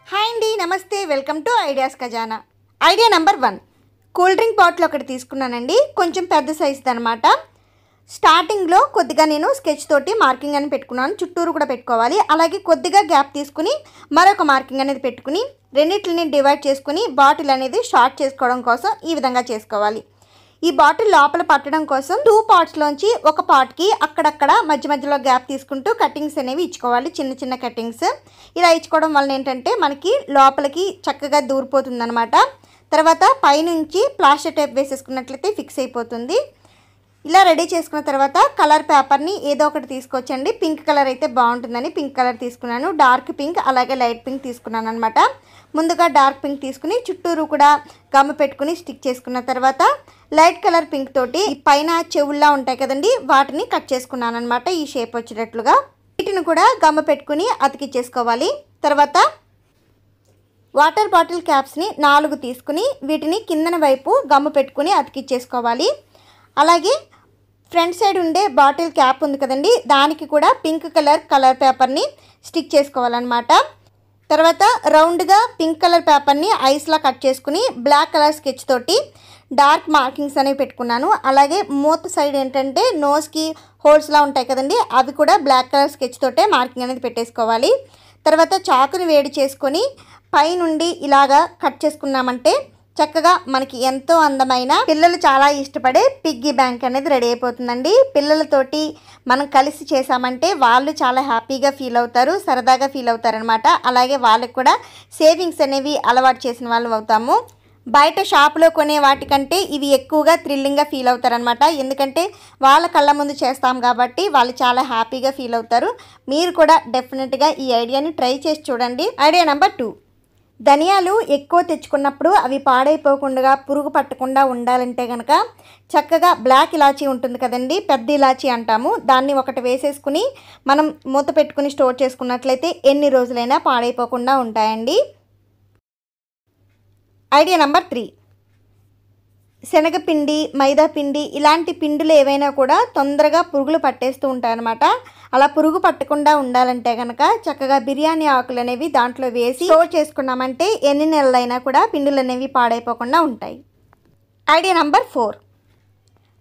Hi అండి, నమస్తే. Welcome to ideas ఖజానా. Idea number 1, cool drink bottle ఒకటి తీసుకున్నానండి. కొంచెం పెద్ద సైజుది అనమాట. స్టార్టింగ్లో కొద్దిగా నేను స్కెచ్ తోటి మార్కింగ్ అని పెట్టుకున్నాను. చుట్టూరు కూడా పెట్టుకోవాలి. అలాగే కొద్దిగా గ్యాప్ తీసుకుని మరొక మార్కింగ్ అనేది పెట్టుకుని రెండింటిని డివైడ్ చేసుకుని బాటిల్ అనేది షార్ట్ చేసుకోవడం కోసం ఈ విధంగా చేసుకోవాలి. ఈ బాటిల్ లోపల పట్టడం కోసం 2 పార్ట్స్లోంచి ఒక పార్ట్కి అక్కడక్కడ మధ్య మధ్యలో గ్యాప్ తీసుకుంటూ కటింగ్స్ అనేవి ఇచ్చుకోవాలి. చిన్న చిన్న కటింగ్స్ ఇలా ఇచ్చుకోవడం వలన ఏంటంటే మనకి లోపలికి చక్కగా దూరిపోతుంది అనమాట. తర్వాత పైనుంచి ప్లాస్టర్ టేప్ వేసేసుకున్నట్లయితే ఫిక్స్ అయిపోతుంది. ఇలా రెడీ చేసుకున్న తర్వాత కలర్ పేపర్ని ఏదో ఒకటి తీసుకోవచ్చండి. పింక్ కలర్ అయితే బాగుంటుందని పింక్ కలర్ తీసుకున్నాను. డార్క్ పింక్ అలాగే లైట్ పింక్ తీసుకున్నాను అనమాట. ముందుగా డార్క్ పింక్ తీసుకుని చుట్టూరు కూడా గమ్ పెట్టుకుని స్టిక్ చేసుకున్న తర్వాత లైట్ కలర్ పింక్ తోటి పైన చెవుల్లా ఉంటాయి కదండి, వాటిని కట్ చేసుకున్నాను అనమాట. ఈ షేప్ వచ్చేటట్లుగా వీటిని కూడా గమ్ పెట్టుకుని అతికిచ్చేసుకోవాలి. తర్వాత వాటర్ బాటిల్ క్యాప్స్ని 4 తీసుకుని వీటిని కిందన వైపు గమ్ పెట్టుకుని అతికిచ్చేసుకోవాలి. అలాగే ఫ్రంట్ సైడ్ ఉండే బాటిల్ క్యాప్ ఉంది కదండి, దానికి కూడా పింక్ కలర్ పేపర్ని స్టిక్ చేసుకోవాలన్నమాట. తర్వాత రౌండ్గా పింక్ కలర్ పేపర్ని ఐస్లా కట్ చేసుకుని బ్లాక్ కలర్ స్కెచ్ తోటి డార్క్ మార్కింగ్స్ అనేవి పెట్టుకున్నాను. అలాగే మూత సైడ్ ఏంటంటే నోస్కి హోల్స్లా ఉంటాయి కదండి, అవి కూడా బ్లాక్ కలర్ స్కెచ్ తోటే మార్కింగ్ అనేది పెట్టేసుకోవాలి. తర్వాత చాకుని వేడి చేసుకొని పైనుండి ఇలాగా కట్ చేసుకున్నామంటే చక్కగా మనకి ఎంతో అందమైన పిల్లలు చాలా ఇష్టపడే పిగ్గీ బ్యాంక్ అనేది రెడీ అయిపోతుందండి. పిల్లలతోటి మనం కలిసి చేసామంటే వాళ్ళు చాలా హ్యాపీగా ఫీల్ అవుతారు, సరదాగా ఫీల్ అవుతారనమాట. అలాగే వాళ్ళకి కూడా సేవింగ్స్ అనేవి అలవాటు చేసిన వాళ్ళు అవుతాము. బయట షాపులో కొనే వాటికంటే ఇవి ఎక్కువగా థ్రిల్లింగ్గా ఫీల్ అవుతారనమాట. ఎందుకంటే వాళ్ళ కళ్ళ ముందు చేస్తాం కాబట్టి వాళ్ళు చాలా హ్యాపీగా ఫీల్ అవుతారు. మీరు కూడా డెఫినెట్గా ఈ ఐడియాని ట్రై చేసి చూడండి. ఐడియా నెంబర్ 2, ధనియాలు ఎక్కువ తెచ్చుకున్నప్పుడు అవి పాడైపోకుండా పురుగు పట్టకుండా ఉండాలంటే కనుక చక్కగా బ్లాక్ ఇలాచీ ఉంటుంది కదండి, పెద్ద ఇలాచీ అంటాము, దాన్ని ఒకటి వేసేసుకుని మనం మూత పెట్టుకుని స్టోర్ చేసుకున్నట్లయితే ఎన్ని రోజులైనా పాడైపోకుండా ఉంటాయండి. ఐడియా నెంబర్ 3, శనగపిండి, మైదా పిండి ఇలాంటి పిండిలు ఏవైనా కూడా తొందరగా పురుగులు పట్టేస్తూ ఉంటాయన్నమాట. అలా పురుగు పట్టకుండా ఉండాలంటే కనుక చక్కగా బిర్యానీ ఆకులు అనేవి దాంట్లో వేసి స్టోర్ చేసుకున్నామంటే ఎన్ని నెలలైనా కూడా పిండిలు అనేవి పాడైపోకుండా ఉంటాయి. ఐడియా నెంబర్ 4,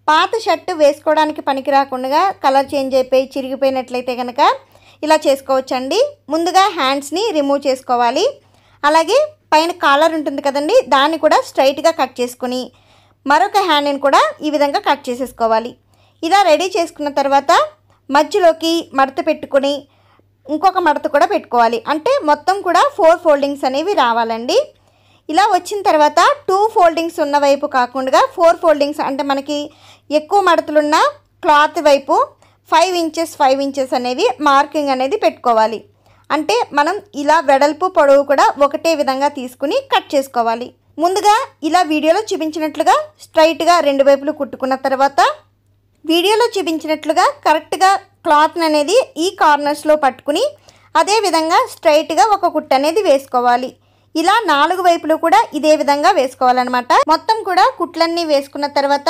పాత షర్టు వేసుకోవడానికి పనికి రాకుండా కలర్ చేంజ్ అయిపోయి చిరిగిపోయినట్లయితే కనుక ఇలా చేసుకోవచ్చండి. ముందుగా హ్యాండ్స్ని రిమూవ్ చేసుకోవాలి. అలాగే పైన కాలర్ ఉంటుంది కదండి, దాన్ని కూడా స్ట్రైట్గా కట్ చేసుకుని మరొక హ్యాండ్ని కూడా ఈ విధంగా కట్ చేసేసుకోవాలి. ఇలా రెడీ చేసుకున్న తర్వాత మధ్యలోకి మడత పెట్టుకొని ఇంకొక మడత కూడా పెట్టుకోవాలి. అంటే మొత్తం కూడా 4 ఫోల్డింగ్స్ అనేవి రావాలండి. ఇలా వచ్చిన తర్వాత 2 ఫోల్డింగ్స్ ఉన్న వైపు కాకుండా 4 ఫోల్డింగ్స్ అంటే మనకి ఎక్కువ మడతలున్న క్లాత్ వైపు 5 ఇంచెస్ అనేవి మార్కింగ్ అనేది పెట్టుకోవాలి. అంటే మనం ఇలా వెడల్పు పొడవు కూడా ఒకటే విధంగా తీసుకుని కట్ చేసుకోవాలి. ముందుగా ఇలా వీడియోలో చూపించినట్లుగా స్ట్రైట్గా 2 వైపులు కుట్టుకున్న తర్వాత వీడియోలో చూపించినట్లుగా కరెక్ట్గా క్లాత్ అనేది ఈ కార్నర్స్లో పట్టుకుని అదే విధంగా స్ట్రైట్గా ఒక కుట్టు అనేది వేసుకోవాలి. ఇలా 4 వైపులు కూడా ఇదే విధంగా వేసుకోవాలన్నమాట. మొత్తం కూడా కుట్లన్నీ వేసుకున్న తర్వాత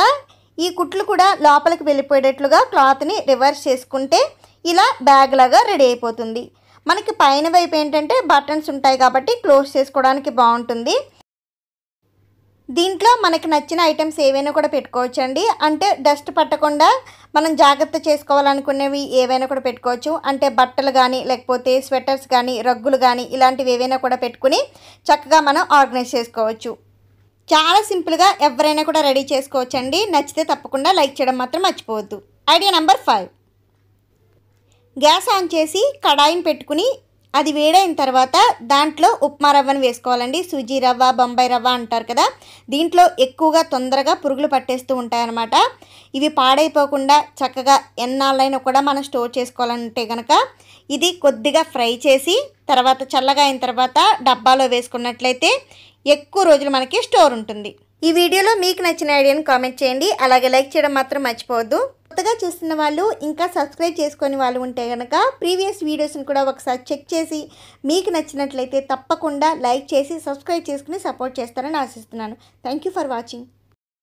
ఈ కుట్లు కూడా లోపలికి వెళ్ళిపోయేటట్లుగా క్లాత్ని రివర్స్ చేసుకుంటే ఇలా బ్యాగ్ లాగా రెడీ అయిపోతుంది. మనకి పైన వైపు ఏంటంటే బటన్స్ ఉంటాయి కాబట్టి క్లోజ్ చేసుకోవడానికి బాగుంటుంది. దీంట్లో మనకి నచ్చిన ఐటమ్స్ ఏవైనా కూడా పెట్టుకోవచ్చండి. అంటే డస్ట్ పట్టకుండా మనం జాగ్రత్త చేసుకోవాలనుకునేవి ఏవైనా కూడా పెట్టుకోవచ్చు. అంటే బట్టలు కానీ లేకపోతే స్వెటర్స్ కానీ రగ్గులు కానీ ఇలాంటివి ఏవైనా కూడా పెట్టుకుని చక్కగా మనం ఆర్గనైజ్ చేసుకోవచ్చు. చాలా సింపుల్గా ఎవరైనా కూడా రెడీ చేసుకోవచ్చండి. నచ్చితే తప్పకుండా లైక్ చేయడం మాత్రం మర్చిపోవద్దు. ఐడియా నెంబర్ 5, గ్యాస్ ఆన్ చేసి కడాయిని పెట్టుకుని అది వేడైన తర్వాత దాంట్లో ఉప్మా రవ్వను వేసుకోవాలండి. సూజీ రవ్వ, బొంబాయి రవ్వ అంటారు కదా, దీంట్లో ఎక్కువగా తొందరగా పురుగులు పట్టేస్తూ ఉంటాయన్నమాట. ఇవి పాడైపోకుండా చక్కగా ఎన్నాళ్ళైనా కూడా మనం స్టోర్ చేసుకోవాలంటే కనుక ఇది కొద్దిగా ఫ్రై చేసి తర్వాత చల్లగా అయిన తర్వాత డబ్బాలో వేసుకున్నట్లయితే ఎక్కువ రోజులు మనకి స్టోర్ ఉంటుంది. ఈ వీడియోలో మీకు నచ్చిన ఐడియాని కామెంట్ చేయండి. అలాగే లైక్ చేయడం మాత్రం మర్చిపోవద్దు. కొత్తగా చూస్తున్న వాళ్ళు ఇంకా సబ్స్క్రైబ్ చేసుకొని వాళ్ళు ఉంటే కనుక ప్రీవియస్ వీడియోస్ని కూడా ఒకసారి చెక్ చేసి మీకు నచ్చినట్లయితే తప్పకుండా లైక్ చేసి సబ్స్క్రైబ్ చేసుకుని సపోర్ట్ చేస్తారని ఆశిస్తున్నాను. Thank you for watching.